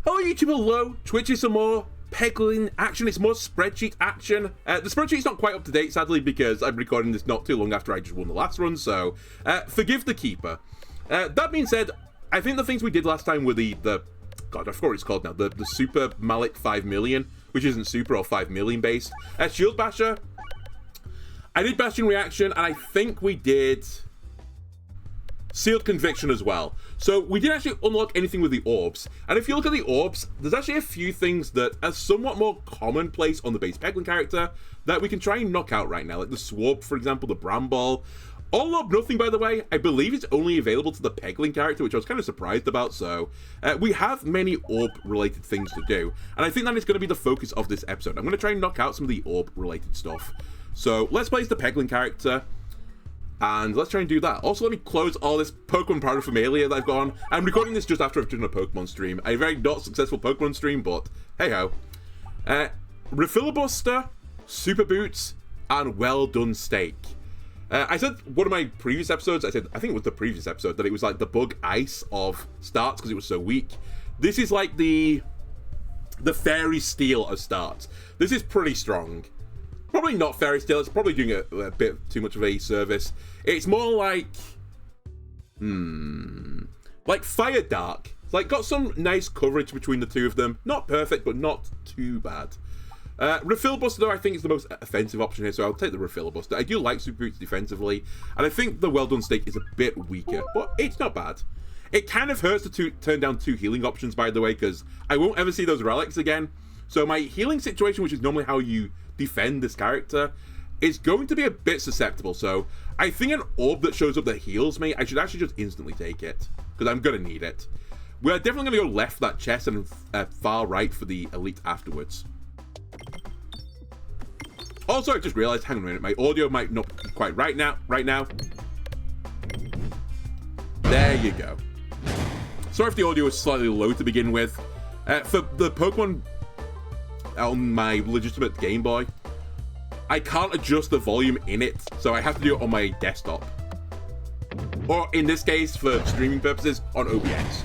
Hello YouTube, hello. Twitch is some more Peglin action. It's more spreadsheet action. The spreadsheet's not quite up to date, sadly, because I'm recording this not too long after I just won the last run, so forgive the keeper. That being said, I think the things we did last time were the God, I forgot what it's called now, the Super Malik 5 million, which isn't Super or 5 million based. Shield Basher. I did Bastion Reaction, and I think we did Sealed Conviction as well. So we didn't actually unlock anything with the orbs. And if you look at the orbs, there's actually a few things that are somewhat more commonplace on the base Peglin character that we can try and knock out right now. Like the Swab, for example, the Bramble. All Orb Nothing, by the way, I believe it's only available to the Peglin character, which I was kind of surprised about. So we have many orb-related things to do. And I think that is going to be the focus of this episode. I'm going to try and knock out some of the orb-related stuff. So let's place the Peglin character. And let's try and do that. Also, let me close all this Pokemon paraphernalia that I've got on. I'm recording this just after I've done a Pokemon stream. A very not successful Pokemon stream, but hey-ho. Refilibuster, Super Boots, and Well Done Steak. I said one of my previous episodes, I think it was the previous episode, that it was like the bug ice of starts because it was so weak. This is like the fairy steel of starts. This is pretty strong. Probably not fairy steel, it's probably doing a bit too much of a service. It's more like Fire Dark. It's like got some nice coverage between the two of them. Not perfect, but not too bad. Refilibuster, though, I think is the most offensive option here, so I'll take the Refilibuster. I do like Super Boots defensively, and I think the Well Done Steak is a bit weaker, but it's not bad. It kind of hurts to turn down 2 healing options, by the way, because I won't ever see those relics again. So my healing situation, which is normally how you defend this character, is going to be a bit susceptible. So I think an orb that shows up that heals me, I should actually just instantly take it, because I'm going to need it. We're definitely going to go left for that chest and far right for the elite afterwards. Also, I just realized, hang on a minute, my audio might not be quite right now. There you go. Sorry if the audio was slightly low to begin with. For the Pokemon on my legitimate Game Boy, I can't adjust the volume in it, so I have to do it on my desktop. Or in this case, for streaming purposes, on OBS.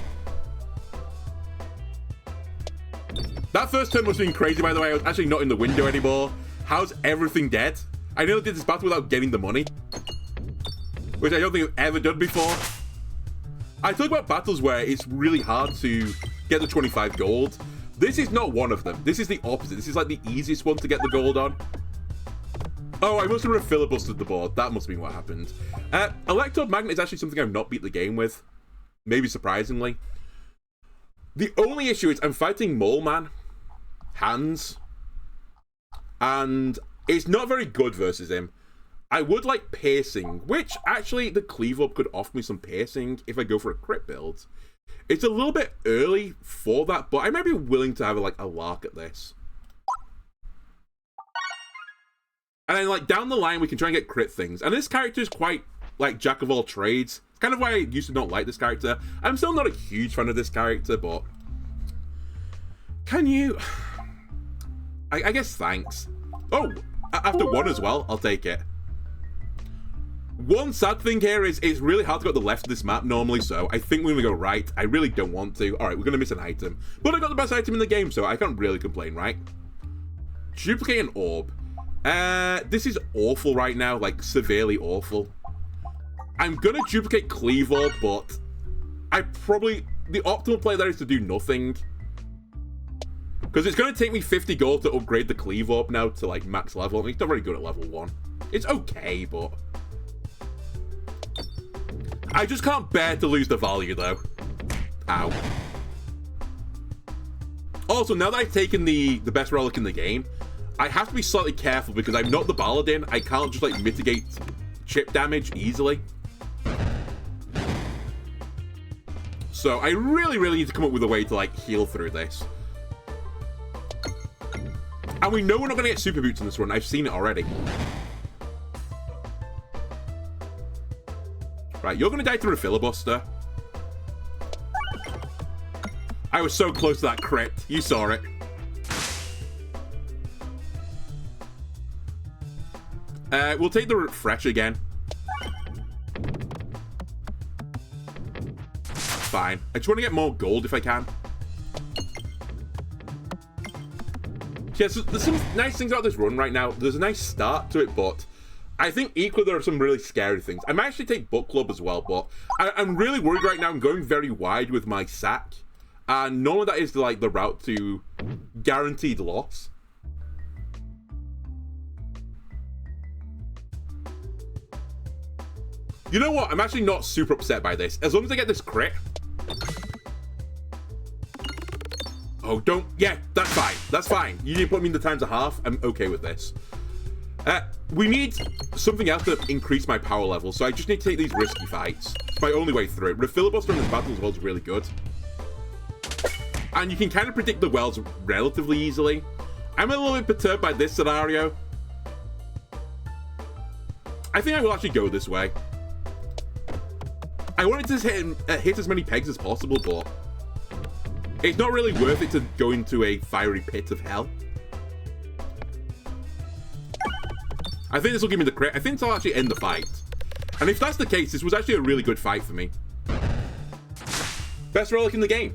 That first turn must have been crazy, by the way. I was actually not in the window anymore. How's everything dead? I nearly did this battle without getting the money, which I don't think I've ever done before. I talk about battles where it's really hard to get the 25 gold. This is not one of them. This is the opposite. This is like the easiest one to get the gold on. Oh, I must have refilibustered the board. That must have been what happened. Electrode Magnet is actually something I've not beat the game with. Maybe surprisingly. The only issue is I'm fighting Mole Man. Hands. And it's not very good versus him. I would like piercing, which actually the cleave up could offer me some piercing if I go for a crit build. It's a little bit early for that, but I might be willing to have a lark at this. And then like down the line we can try and get crit things. And this character is quite like jack of all trades. It's kind of why I used to not like this character. I'm still not a huge fan of this character, but can you... I guess thanks. Oh, after 1 as well, I'll take it. One sad thing here is it's really hard to go to the left of this map normally, so I think we're going to go right. I really don't want to. Alright, we're going to miss an item. But I got the best item in the game, so I can't really complain, right? Duplicate an orb. This is awful right now, like severely awful. I'm going to duplicate Cleave Orb, but the optimal play there is to do nothing. Because it's going to take me 50 gold to upgrade the Cleave Orb now to like max level. I mean, it's not very good at level 1. It's okay, but I just can't bear to lose the value though. Ow. Also, now that I've taken the best relic in the game, I have to be slightly careful because I'm not the Paladin. I can't just like mitigate chip damage easily. So I really need to come up with a way to like heal through this. And we know we're not going to get Super Boots in this run. I've seen it already. Right, you're going to die through a filibuster. I was so close to that crit. You saw it. We'll take the refresh again. Fine. I just want to get more gold if I can. Yeah, so there's some nice things about this run right now. There's a nice start to it, but I think equally there are some really scary things. I might actually take Book Club as well, but I'm really worried right now. I'm going very wide with my sack, and none of that is like the route to guaranteed loss. You know what? I'm actually not super upset by this. As long as I get this crit. Oh, don't. Yeah, that's fine. That's fine. You didn't put me in the times a half. I'm okay with this. We need something else to increase my power level, so I just need to take these risky fights. It's my only way through it. The filibuster in this battle as well is really good. And you can kind of predict the wells relatively easily. I'm a little bit perturbed by this scenario. I think I will actually go this way. I wanted to hit as many pegs as possible, but it's not really worth it to go into a fiery pit of hell. I think this will give me the crit. I think this will actually end the fight. And if that's the case, this was actually a really good fight for me. Best relic in the game.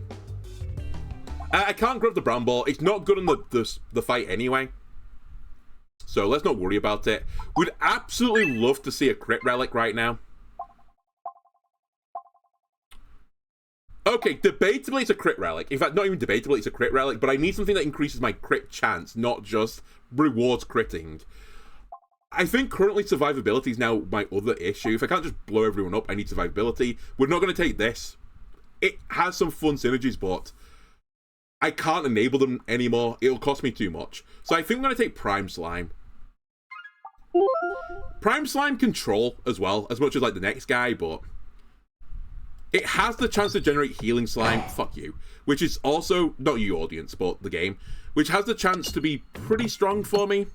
I can't grab the brown ball. It's not good in the fight anyway. So let's not worry about it. We'd absolutely love to see a crit relic right now. Okay, debatably it's a crit relic. In fact, not even debatably it's a crit relic, but I need something that increases my crit chance, not just rewards critting. I think currently survivability is now my other issue. If I can't just blow everyone up, I need survivability. We're not going to take this. It has some fun synergies, but I can't enable them anymore. It'll cost me too much. So I think I'm going to take Prime Slime. Prime Slime control as well, as much as like the next guy, but it has the chance to generate Healing Slime, fuck you, which is also, not you audience, but the game, which has the chance to be pretty strong for me.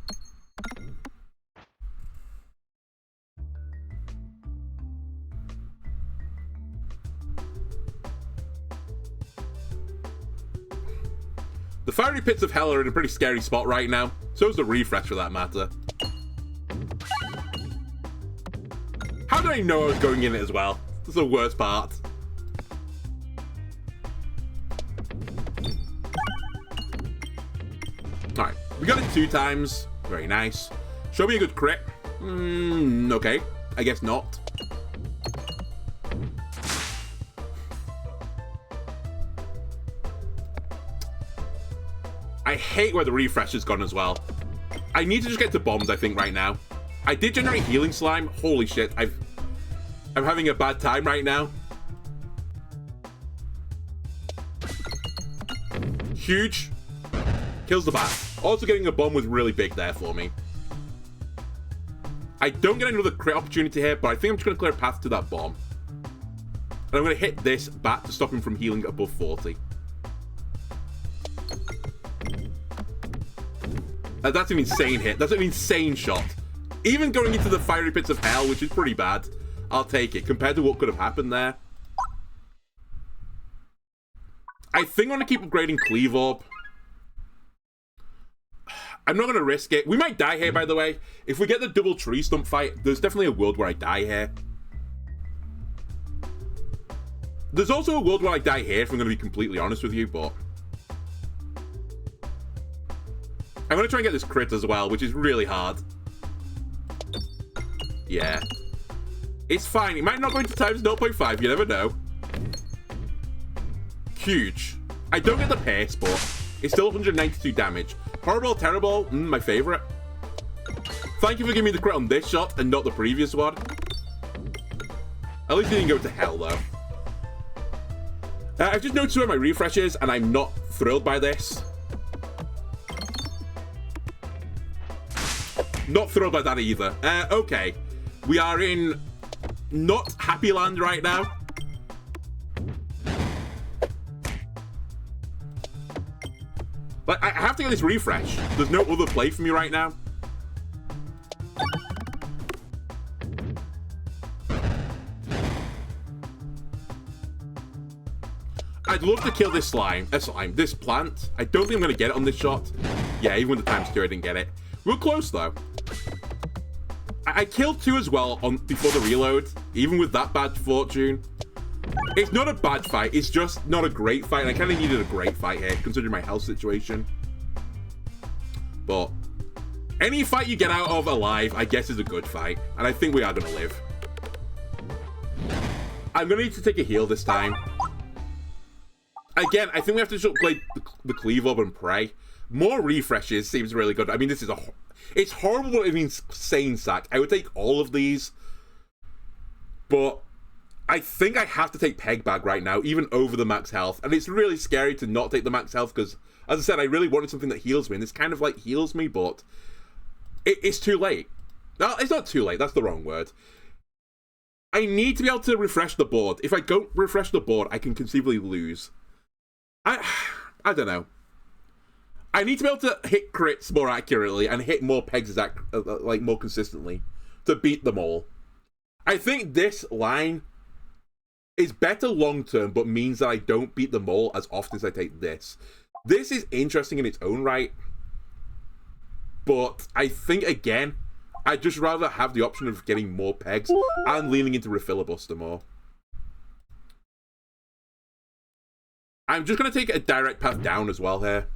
The Fiery Pits of Hell are in a pretty scary spot right now. So is the refresh for that matter. How did I know I was going in it as well? That's the worst part. Alright, we got it 2 times. Very nice. Show me a good crit. Okay. I guess not. I hate where the refresh has gone as well. I need to just get to bombs, I think, right now. I did generate Healing Slime. Holy shit, I'm having a bad time right now. Huge. Kills the bat. Also getting a bomb was really big there for me. I don't get another crit opportunity here, but I think I'm just going to clear a path to that bomb. And I'm going to hit this bat to stop him from healing above 40. That's an insane hit. That's an insane shot. Even going into the Fiery Pits of Hell, which is pretty bad, I'll take it, compared to what could have happened there. I think I'm going to keep upgrading Cleave Orb. I'm not going to risk it. We might die here, by the way. If we get the double tree stump fight, there's definitely a world where I die here. There's also a world where I die here, if I'm going to be completely honest with you, but I'm going to try and get this crit as well, which is really hard. Yeah. It's fine. It might not go into times 0.5. You never know. Huge. I don't get the pace, but it's still 192 damage. Horrible, terrible. My favorite. Thank you for giving me the crit on this shot and not the previous one. At least it didn't go to hell, though. I've just noticed where my refresh is, and I'm not thrilled by this. Not thrilled by that either. Okay. We are in not happy land right now. Like, I have to get this refresh. There's no other play for me right now. I'd love to kill this this plant. I don't think I'm going to get it on this shot. Yeah, even with the times 2, I didn't get it. We're close, though. I killed 2 as well before the reload, even with that bad fortune. It's not a bad fight, it's just not a great fight, and I kind of needed a great fight here, considering my health situation. But any fight you get out of alive, I guess, is a good fight. And I think we are going to live. I'm going to need to take a heal this time. Again, I think we have to just play the Cleave Orb and pray. More refreshes seems really good. I mean, this is a... It's horrible, but it means Sane Sack. I would take all of these. But I think I have to take Peg Bag right now, even over the max health. And it's really scary to not take the max health because, as I said, I really wanted something that heals me. And this kind of, like, heals me, but it's too late. No, it's not too late. That's the wrong word. I need to be able to refresh the board. If I don't refresh the board, I can conceivably lose. I don't know. I need to be able to hit crits more accurately and hit more pegs like more consistently to beat them all. I think this line is better long term, but means that I don't beat them all as often as I take this. This is interesting in its own right, but I think again, I'd just rather have the option of getting more pegs and leaning into Refilibuster more. I'm just going to take a direct path down as well here.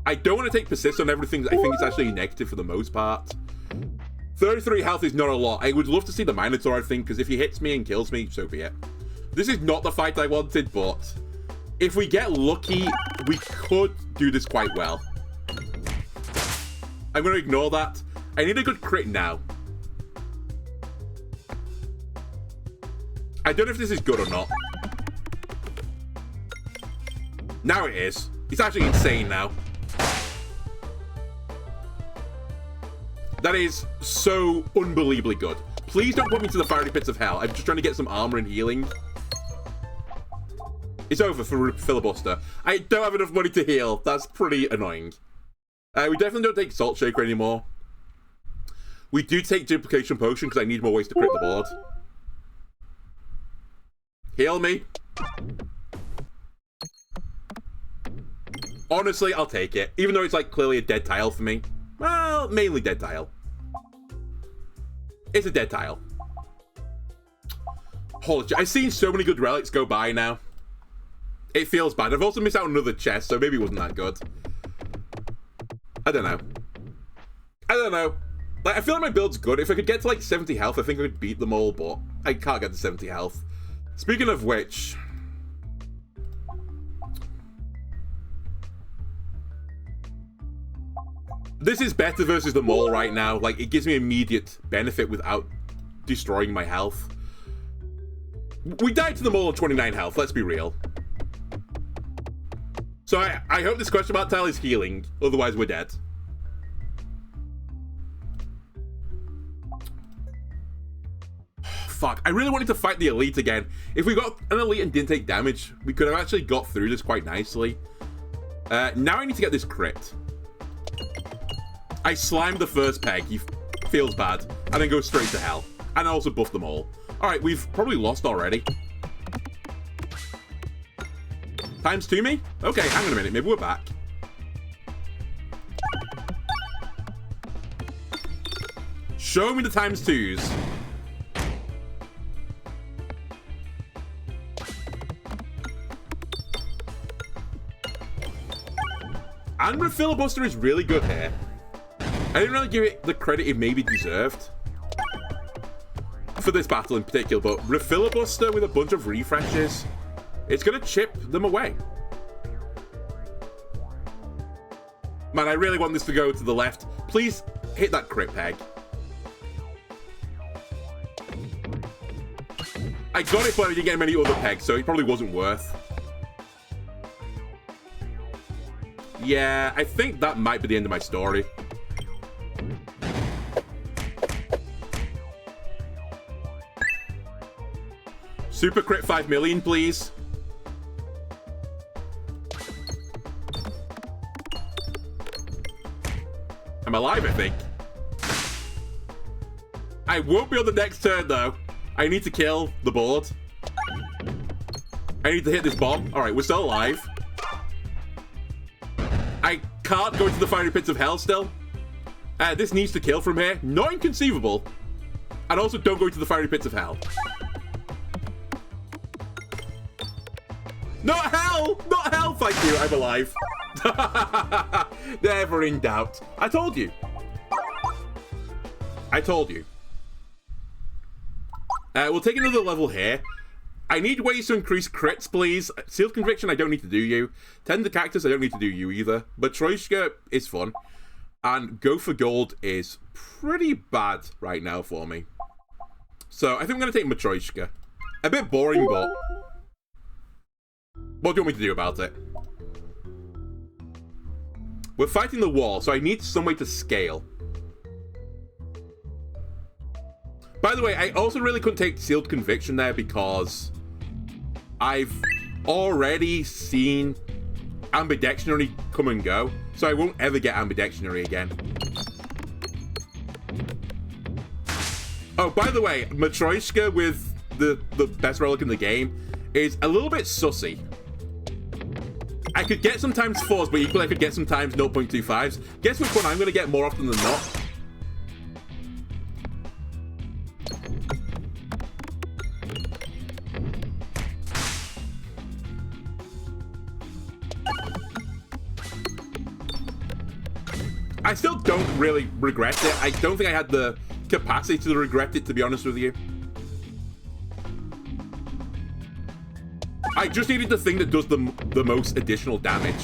I don't want to take Persist on everything. I think it's actually negative for the most part. 33 health is not a lot. I would love to see the Minotaur, I think, because if he hits me and kills me, so be it. This is not the fight I wanted, but if we get lucky, we could do this quite well. I'm going to ignore that. I need a good crit now. I don't know if this is good or not. Now it is. It's actually insane now. That is so unbelievably good. Please don't put me to the fiery pits of hell. I'm just trying to get some armor and healing. It's over for Filibuster. I don't have enough money to heal. That's pretty annoying. We definitely don't take Salt Shaker anymore. We do take Duplication Potion because I need more ways to crit the board. Heal me. Honestly, I'll take it. Even though it's like clearly a dead tile for me. Well, mainly dead tile. It's a dead tile. Holy shit, I've seen so many good relics go by now. It feels bad. I've also missed out on another chest, so maybe it wasn't that good. I don't know. I don't know. Like, I feel like my build's good. If I could get to like 70 health, I think I could beat them all, but I can't get to 70 health. Speaking of which, this is better versus the mole right now. Like, it gives me immediate benefit without destroying my health. We died to the mole on 29 health, let's be real. So I hope this question mark tile is healing, otherwise we're dead. Fuck, I really wanted to fight the elite again. If we got an elite and didn't take damage, we could have actually got through this quite nicely. Now I need to get this crit. I slimed the first peg, he feels bad, and then go straight to hell. And I also buff them all. Alright, we've probably lost already. Times 2 me? Okay, hang on a minute, maybe we're back. Show me the times 2s. And Refilibuster is really good here. I didn't really give it the credit it maybe deserved for this battle in particular, but Refilibuster with a bunch of refreshes, it's going to chip them away. Man, I really want this to go to the left. Please hit that crit peg. I got it, but I didn't get many other pegs, so it probably wasn't worth. Yeah, I think that might be the end of my story. Super crit 5 million, please. I'm alive, I think. I won't be on the next turn, though. I need to kill the board. I need to hit this bomb. Alright, we're still alive. I can't go into the fiery pits of hell still. This needs to kill from here. Not inconceivable. And also don't go into the fiery pits of hell. Not hell! Not hell, thank you, I'm alive. Never in doubt. I told you. I told you. We'll take another level here. I need ways to increase crits, please. Sealed Conviction, I don't need to do you. Tender Cactus, I don't need to do you either. But Matryoshka is fun. And Go for Gold is pretty bad right now for me. So I think I'm going to take Matryoshka. A bit boring, but what do you want me to do about it? We're fighting the wall, so I need some way to scale. By the way, I also really couldn't take Sealed Conviction there because I've already seen Ambidextrary come and go, so I won't ever get Ambidextrary again. Oh, by the way, Matryoshka with the best relic in the game is a little bit sussy. I could get some times 4s, but equally I could get some times 0.25s. Guess which one I'm going to get more often than not? I still don't really regret it. I don't think I had the capacity to regret it, to be honest with you. I just needed the thing that does the most additional damage.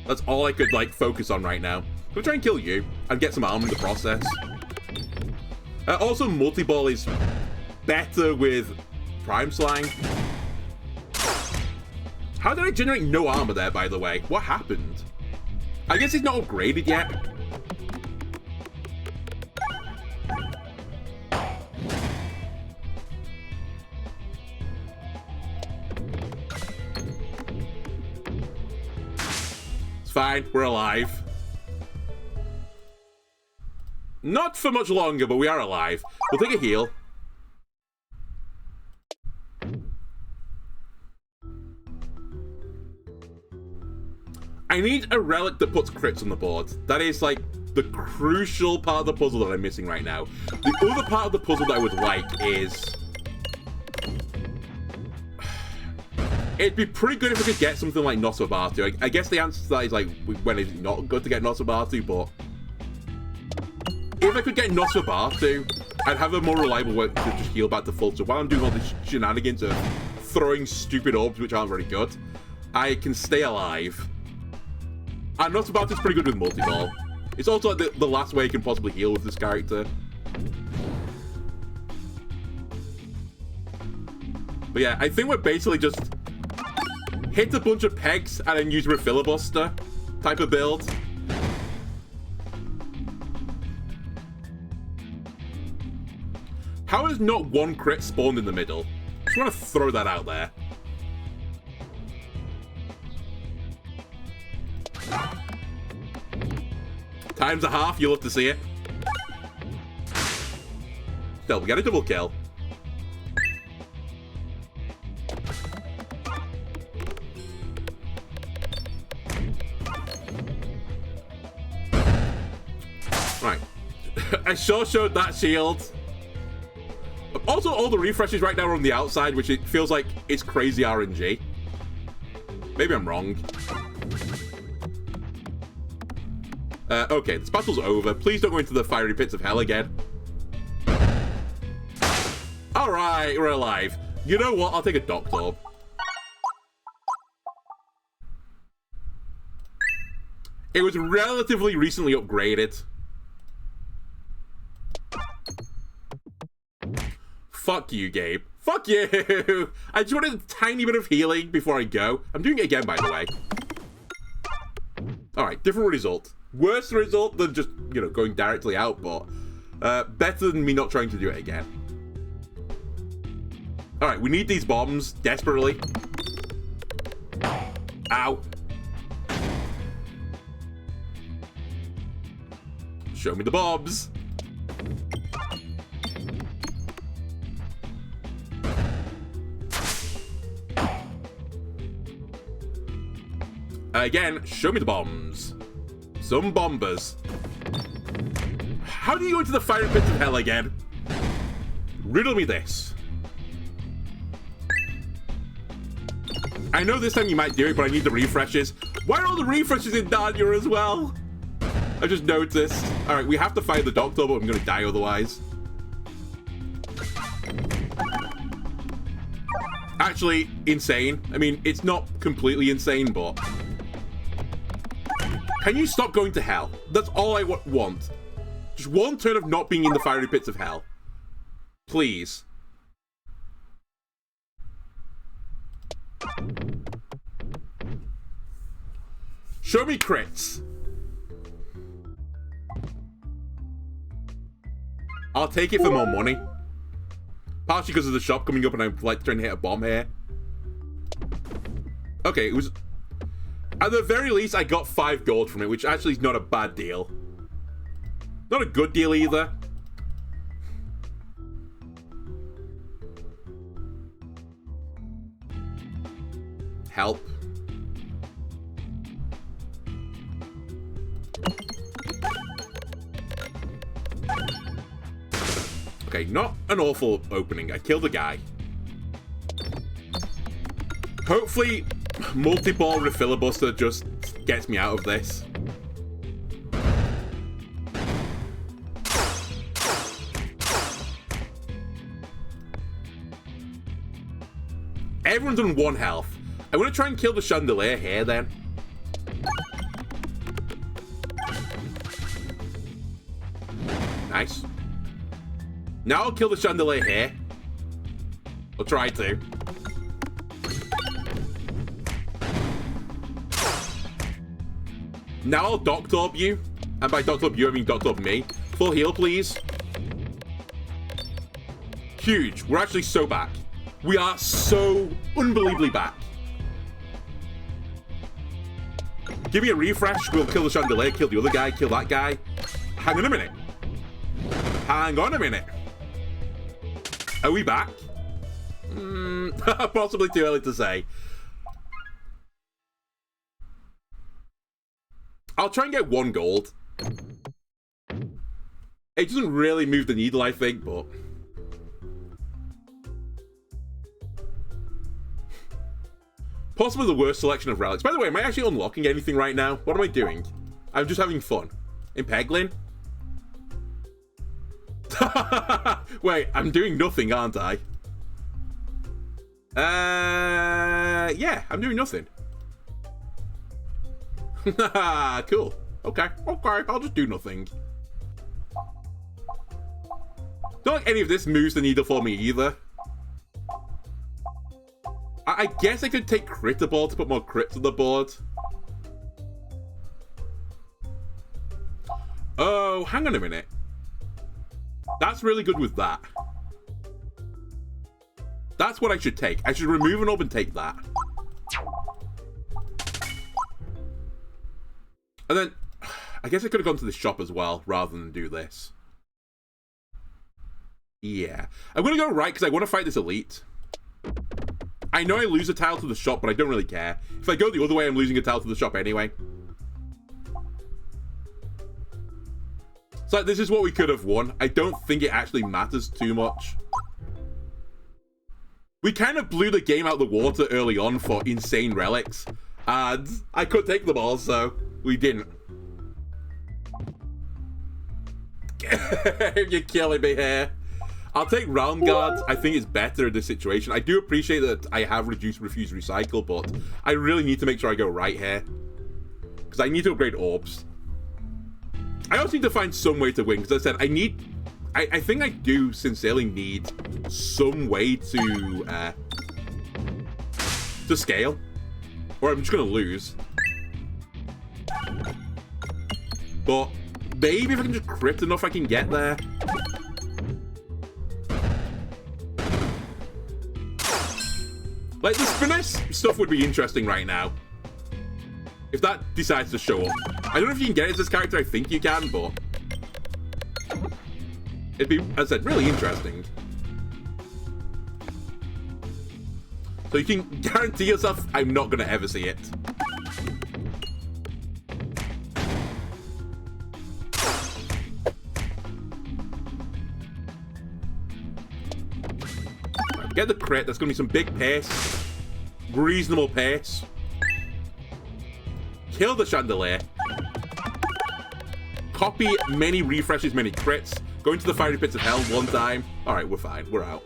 That's all I could, like, focus on right now. I'm gonna try and kill you and get some armor in the process. Also, Multi-Ball is better with Prime Slang. How did I generate no armor there, by the way? What happened? I guess it's not upgraded yet. It's fine, we're alive. Not for much longer, but we are alive. We'll take a heal. I need a relic that puts crits on the board. That is, like, the crucial part of the puzzle that I'm missing right now. The other part of the puzzle that I would like is... It'd be pretty good if we could get something like Nosferatu. I guess the answer to that is, like, when it's not good to get Nosferatu, but... If I could get Nosferatu, I'd have a more reliable way to just heal back to full. So while I'm doing all this shenanigans of throwing stupid orbs, which aren't very good, I can stay alive. And Nosferatu's pretty good with multi-ball. It's also like the last way you can possibly heal with this character. But yeah, I think we're basically just hit a bunch of pegs and then use Refilibuster type of build. How is not one crit spawned in the middle? Just want to throw that out there. Times a half, you'll have to see it. Still, we got a double kill. Right. I sure showed that shield. Also, all the refreshes right now are on the outside, which it feels like it's crazy RNG. Maybe I'm wrong. Okay, this battle's over. Please don't go into the fiery pits of hell again. Alright, we're alive. You know what? I'll take a Doctor. It was relatively recently upgraded. Fuck you, Gabe. Fuck you! I just wanted a tiny bit of healing before I go. I'm doing it again, by the way. Alright, different result. Worse result than just, you know, going directly out, but better than me not trying to do it again. Alright, we need these bombs desperately. Ow. Show me the bombs. Again, show me the bombs. Some bombers. How do you go into the fiery pits of hell again? Riddle me this. I know this time you might do it, but I need the refreshes. Why are all the refreshes in Dania as well? I just noticed. Alright, we have to fight the doctor, but I'm gonna die otherwise. Actually, insane. I mean, it's not completely insane, but... Can you stop going to hell? That's all I want. Just one turn of not being in the fiery pits of hell. Please. Show me crits. I'll take it for more money. Partially because of the shop coming up and I'm like trying to hit a bomb here. Okay, it was... At the very least, I got 5 gold from it, which actually is not a bad deal. Not a good deal either. Help. Okay, not an awful opening. I killed a guy. Hopefully, multi-ball refilibuster just gets me out of this. Everyone's on 1 health. I'm gonna try and kill the chandelier here then. Nice. Now I'll kill the chandelier here. I'll try to. Now I'll Doctorb you. And by Doctorb you, I mean Doctorb me. Full heal, please. Huge. We're actually so back. We are so unbelievably back. Give me a refresh. We'll kill the chandelier, kill the other guy, kill that guy. Hang on a minute. Hang on a minute. Are we back? Possibly too early to say. I'll try and get 1 gold. It doesn't really move the needle, I think, but... Possibly the worst selection of relics. By the way, am I actually unlocking anything right now? What am I doing? I'm just having fun. In Peglin? Wait, I'm doing nothing, aren't I? Yeah, I'm doing nothing. Cool. Okay, I'll just do nothing. Don't like any of this moves the needle for me either. I guess I could take Critterball to put more crits on the board. Oh, hang on a minute. That's really good with that. That's what I should take. I should remove an orb and take that. And then, I guess I could have gone to the shop as well, rather than do this. Yeah. I'm going to go right, because I want to fight this elite. I know I lose a tile to the shop, but I don't really care. If I go the other way, I'm losing a tile to the shop anyway. So this is what we could have won. I don't think it actually matters too much. We kind of blew the game out of the water early on for insane relics. And I could take them all, so we didn't. You're killing me here. I'll take round guards. I think it's better in this situation. I do appreciate that I have reduced refuse recycle, but I really need to make sure I go right here. Because I need to upgrade orbs. I also need to find some way to win, because I said I think I do sincerely need some way to scale. Or I'm just going to lose. But maybe if I can just crit enough, I can get there. Like, the finesse stuff would be interesting right now. If that decides to show up. I don't know if you can get it as this character, I think you can, but... It'd be, as I said, really interesting. So you can guarantee yourself I'm not going to ever see it. Right, get the crit, that's going to be some big pace. Reasonable pace. Kill the chandelier. Copy many refreshes, many crits. Go into the fiery pits of hell one time. Alright, we're fine. We're out.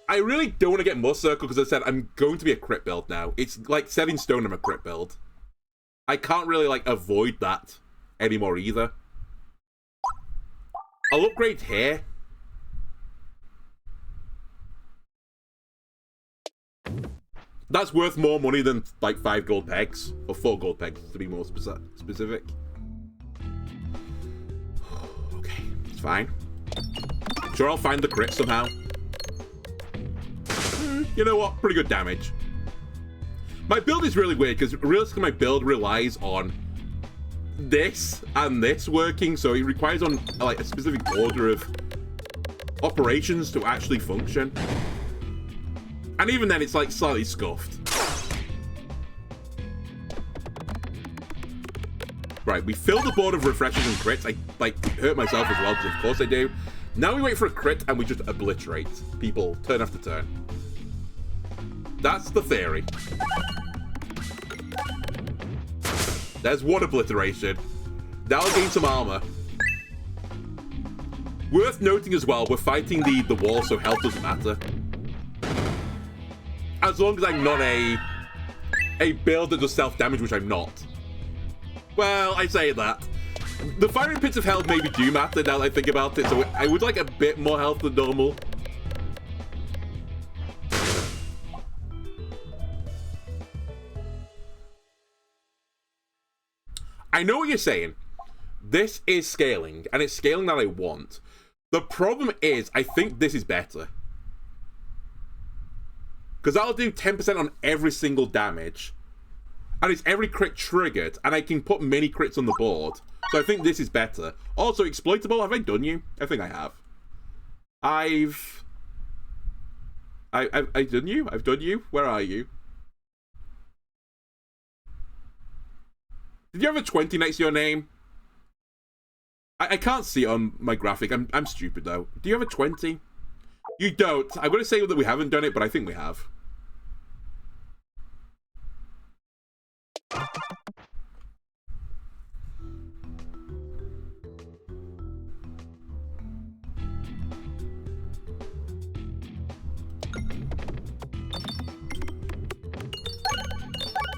I really don't want to get more circle because I said I'm going to be a crit build now. It's like set in stone I'm a crit build. I can't really like avoid that anymore either. I'll upgrade here. That's worth more money than like 5 gold pegs. Or 4 gold pegs to be more specific. Okay, it's fine. Sure, I'll find the crit somehow. You know what? Pretty good damage. My build is really weird because realistically my build relies on this and this working, so it requires on like a specific order of operations to actually function. And even then it's like slightly scuffed. Right, we fill the board of refreshes and crits. I like hurt myself as well, because of course I do. Now we wait for a crit and we just obliterate people turn after turn. That's the theory. There's one obliteration. Now I'll gain some armor. Worth noting as well, we're fighting the wall, so health doesn't matter. As long as I'm not a build that does self-damage, which I'm not. Well, I say that. The fiery pits of hell maybe do matter now that I think about it, so I would like a bit more health than normal. I know what you're saying. This is scaling, and it's scaling that I want. The problem is, I think this is better. Because that'll do 10% on every single damage. And it's every crit triggered, and I can put many crits on the board. So I think this is better. Also, exploitable, have I done you? I think I have. I've done you? I've done you? Where are you? Did you have a 20 next to your name? I can't see it on my graphic. I'm stupid, though. Do you have a 20? You don't. I'm going to say that we haven't done it, but I think we have.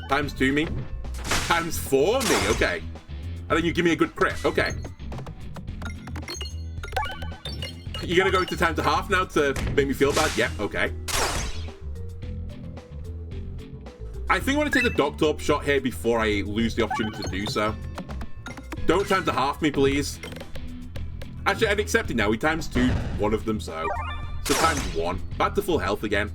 Times 2 me? Times 4 me? Okay. And then you give me a good crit. Okay. You're gonna go to time to half now to make me feel bad? Yeah, okay. I think I want to take the doctor up shot here before I lose the opportunity to do so. Don't time to half me, please. Actually, I'd accept it now. We times 2 one of them, so times 1. Back to full health again.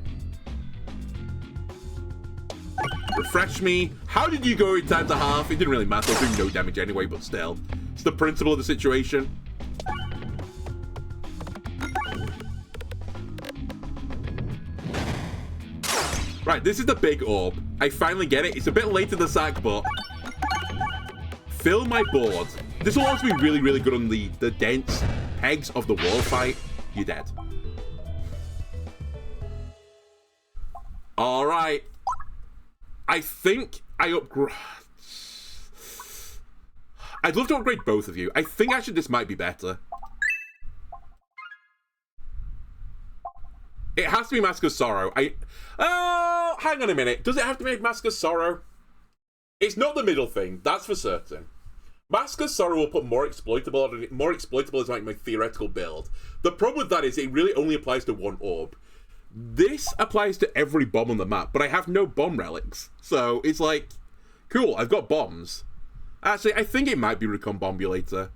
Refresh me. How did you go in time to half? It didn't really matter. I was doing no damage anyway, but still. It's the principle of the situation. Right, this is the big orb. I finally get it. It's a bit late in the sack, but fill my board. This will also be really, really good on the dense pegs of the wall fight. You're dead. All right. I think I upgrade. I'd love to upgrade both of you. I think actually this might be better. It has to be Mask of Sorrow. Oh, hang on a minute. Does it have to be Mask of Sorrow? It's not the middle thing. That's for certain. Mask of Sorrow will put more exploitable on it. More exploitable is like my theoretical build. The problem with that is it really only applies to one orb. This applies to every bomb on the map, but I have no bomb relics. So it's like, cool, I've got bombs. Actually, I think it might be Recombobulator.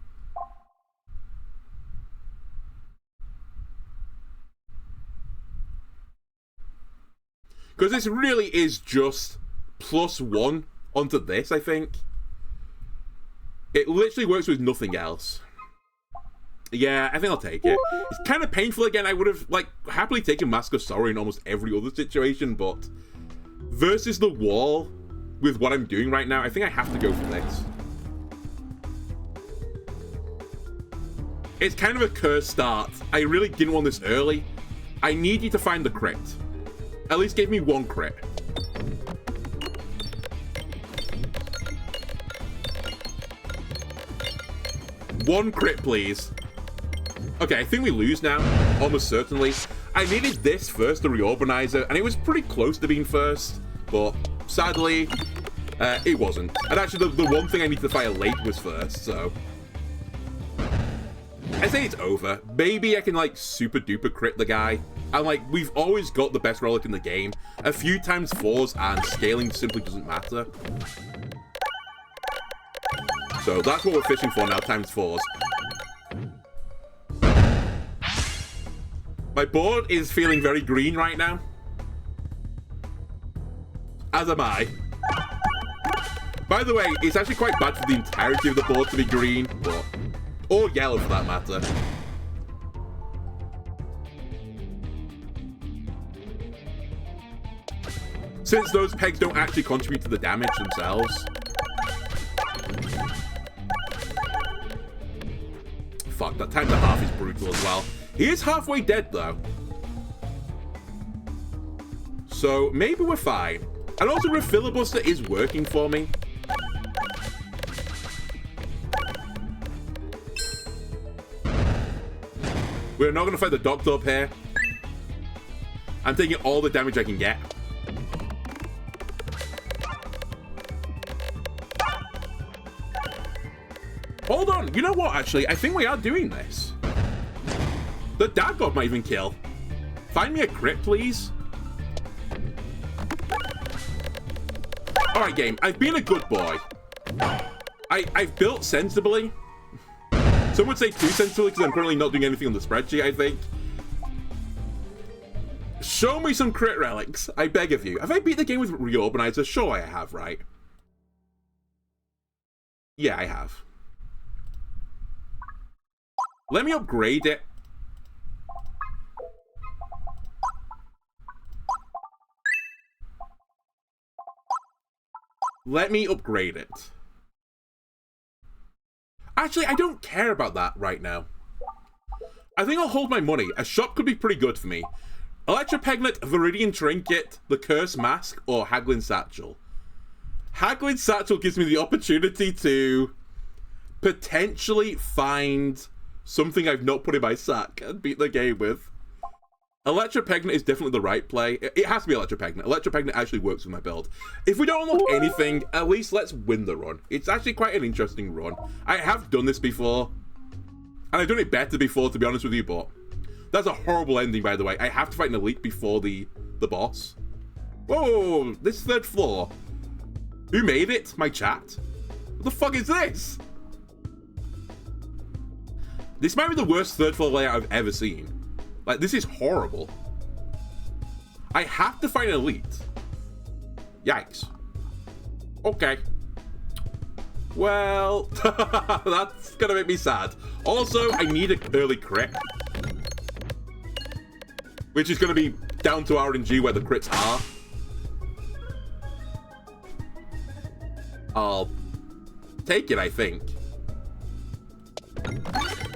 Because this really is just +1 onto this, I think. It literally works with nothing else. Yeah, I think I'll take it. It's kind of painful again. I would have, like, happily taken Mask of Sorrow in almost every other situation, but versus the wall with what I'm doing right now, I think I have to go for this. It's kind of a cursed start. I really didn't want this early. I need you to find the crit. At least give me one crit. One crit, please. Okay, I think we lose now. Almost certainly. I needed this first, the Reorbanizer, and it was pretty close to being first. But sadly, it wasn't. And actually, the one thing I needed to fire late was first, so... I say it's over. Maybe I can, like, super duper crit the guy. And, like, we've always got the best relic in the game. A few times 4s, and scaling simply doesn't matter. So that's what we're fishing for now, times 4s. My board is feeling very green right now. As am I. By the way, it's actually quite bad for the entirety of the board to be green, but... or yellow for that matter. Since those pegs don't actually contribute to the damage themselves. Fuck, that times a half is brutal as well. He is halfway dead, though. So, maybe we're fine. And also, Refilibuster is working for me. We're not going to fight the Doctor up here. I'm taking all the damage I can get. Hold on. You know what, actually? I think we are doing this. The Dad God might even kill. Find me a crit, please. Alright, game. I've been a good boy. I've built sensibly. Some would say too sensibly because I'm currently not doing anything on the spreadsheet, I think. Show me some crit relics. I beg of you. Have I beat the game with Reorbanizer? Sure I have, right? Yeah, I have. Let me upgrade it. Let me upgrade it. Actually, I don't care about that right now. I think I'll hold my money. A shop could be pretty good for me. Electropegnet, Viridian Trinket, the Curse Mask, or Haglin Satchel. Haglin Satchel gives me the opportunity to potentially find something I've not put in my sack and beat the game with. Electropegnet is definitely the right play. It has to be Electropegnet. Electropegnet actually works with my build. If we don't unlock anything, at least let's win the run. It's actually quite an interesting run. I have done this before. And I've done it better before, to be honest with you, but... that's a horrible ending, by the way. I have to fight an elite before the boss. Whoa, this third floor. Who made it? My chat? What the fuck is this? This might be the worst third floor layout I've ever seen. Like, this is horrible. I have to find an elite. Yikes. Okay. Well, that's gonna make me sad. Also, I need an early crit. Which is gonna be down to RNG where the crits are. I'll take it, I think.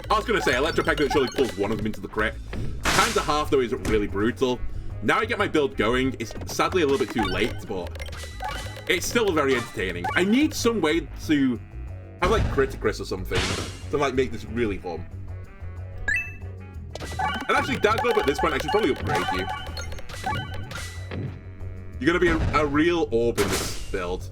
I was gonna say, Electropegnet surely pulls one of them into the crit. Times a half, though, is really brutal. Now I get my build going. It's sadly a little bit too late, but it's still very entertaining. I need some way to have, like, Criticris or something to, like, make this really fun. And actually, Daglob, at this point, I should probably upgrade you. You're gonna be a real orb in this build.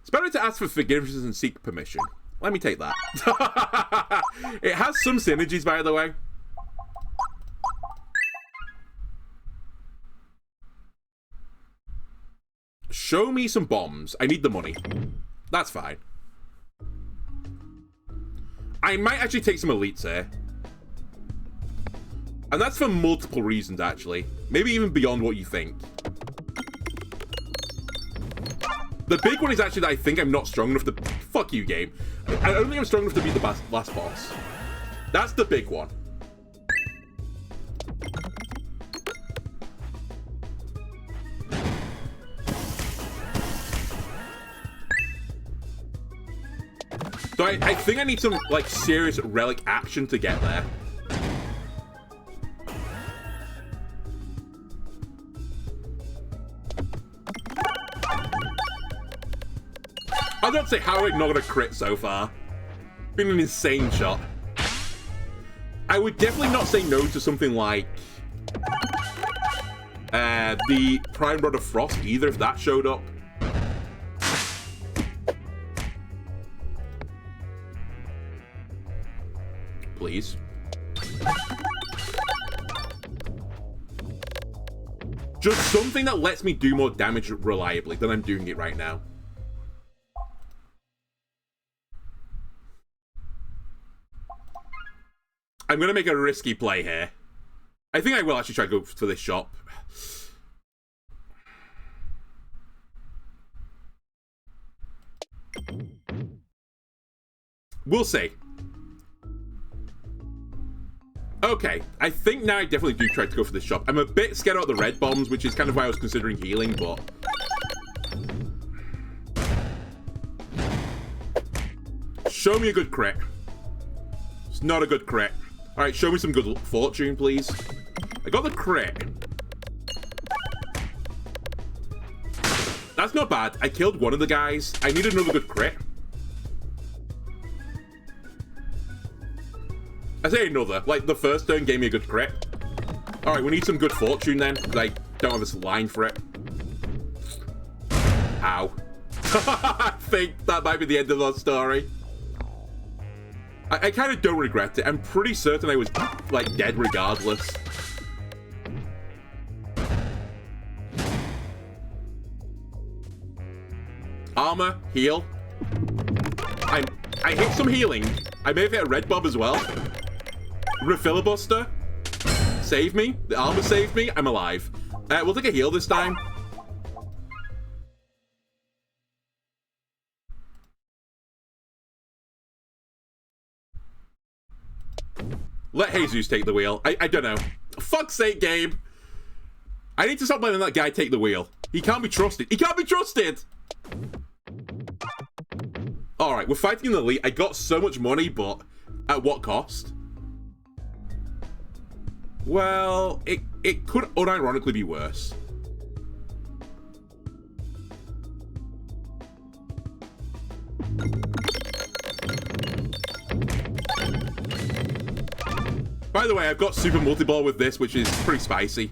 It's better to ask for forgiveness and seek permission. Let me take that. It has some synergies, by the way. Show me some bombs. I need the money. That's fine. I might actually take some elites here. And that's for multiple reasons, actually. Maybe even beyond what you think. The big one is actually that I think I'm not strong enough to... Fuck you, game. I don't think I'm strong enough to beat the last boss. That's the big one. So I think I need some, like, serious relic action to get there. I don't say how I not a crit so far. Been an insane shot. I would definitely not say no to something like the Prime Rod of Frost either if that showed up. Please. Just something that lets me do more damage reliably than I'm doing it right now. I'm going to make a risky play here. I think I will actually try to go for this shop. We'll see. Okay, I think now I definitely do try to go for this shop. I'm a bit scared about the red bombs, which is kind of why I was considering healing, but... Show me a good crit. It's not a good crit. Alright, show me some good fortune, please. I got the crit. That's not bad. I killed one of the guys. I need another good crit. I say another. Like, the first turn gave me a good crit. Alright, we need some good fortune then, because I don't have a line for it. Ow. I think that might be the end of the story. I kind of don't regret it. I'm pretty certain I was, like, dead regardless. Armor, heal. I hit some healing. I may have hit a red bob as well. Refilibuster. Save me. The armor saved me. I'm alive. We'll take a heal this time. Let Jesus take the wheel. I don't know. Fuck's sake, game. I need to stop letting that guy take the wheel. He can't be trusted. He can't be trusted! Alright, we're fighting in the elite. I got so much money, but at what cost? Well, it could unironically be worse. By the way, I've got super multi-ball with this, which is pretty spicy.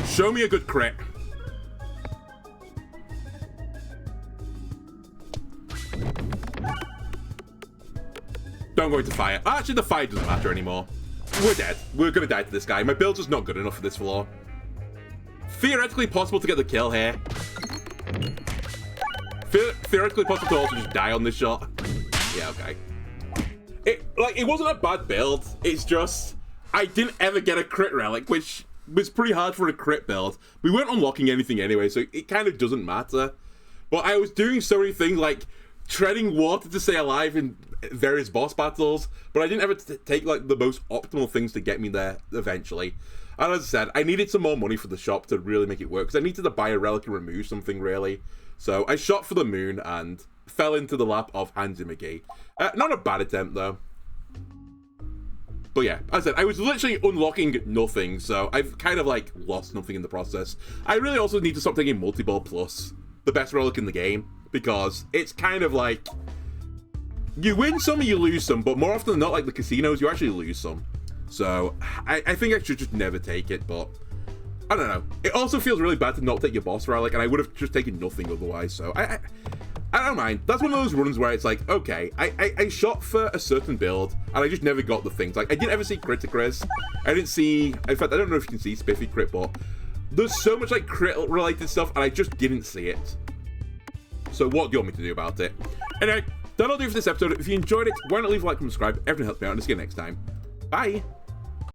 Show me a good crit. Don't go into fire. Actually, the fire doesn't matter anymore. We're dead. We're gonna die to this guy. My build's just not good enough for this floor. Theoretically possible to get the kill here. Theoretically possible to also just die on this shot. Yeah, okay. It wasn't a bad build. It's just I didn't ever get a crit relic, which was pretty hard for a crit build. We weren't unlocking anything anyway, so it kind of doesn't matter. But I was doing so many things like treading water to stay alive in various boss battles, but I didn't ever take like the most optimal things to get me there eventually. And as I said, I needed some more money for the shop to really make it work, because I needed to buy a relic and remove something, really. So I shot for the moon and fell into the lap of Handsy McGee. Not a bad attempt, though. But yeah, as I said, I was literally unlocking nothing, so I've kind of, like, lost nothing in the process. I really also need to stop taking Multi-Ball Plus, the best relic in the game, because it's kind of like... You win some and you lose some, but more often than not, like the casinos, you actually lose some. So, I think I should just never take it, but I don't know. It also feels really bad to not take your boss relic, and I would have just taken nothing otherwise, so I don't mind. That's one of those runs where it's like, okay, I shot for a certain build, and I just never got the things. Like, I didn't ever see Criticris. I didn't see... In fact, I don't know if you can see Spiffy Crit, but there's so much, like, crit-related stuff, and I just didn't see it. So what do you want me to do about it? Anyway, that'll do it for this episode. If you enjoyed it, why not leave a like and subscribe? Everything helps me out, and I'll see you next time. Bye!